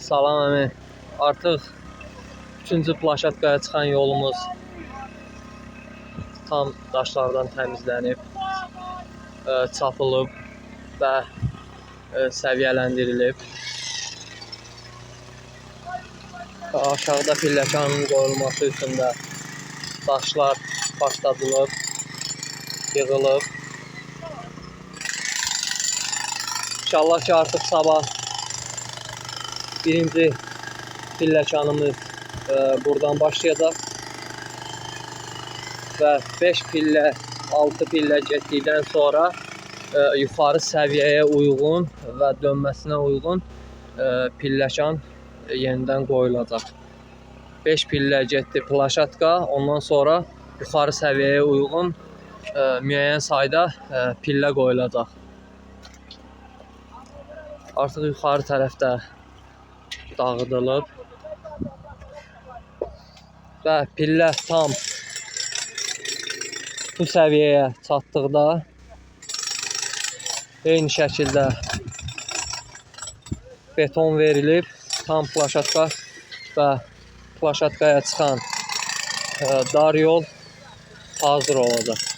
Salam əmi. Artıq 3-cü plaşatkaya çıxan yolumuz tam daşlardan təmizlənib, çapılıb və səviyyələndirilib. Aşağıda pilləkanın qoyulması üçün də daşlar başladılıb, yığılıb. İnşallah ki, artıq sabah birinci pilləkanımız buradan başlayacaq və 5 pillə, 6 pillə getdikdən sonra yuxarı səviyyəyə uyğun və dönməsinə uyğun pilləkan yenidən qoyulacaq. 5 pillə getdi plaşatka, ondan sonra yuxarı səviyyəyə uyğun müəyyən sayda pillə qoyulacaq. Artıq yuxarı tərəfdə dağıdılıb və pillə tam bu səviyyəyə çatdıqda eyni şəkildə beton verilib, tam plaşatka və plaşatkaya çıxan dar yol hazır olacaq.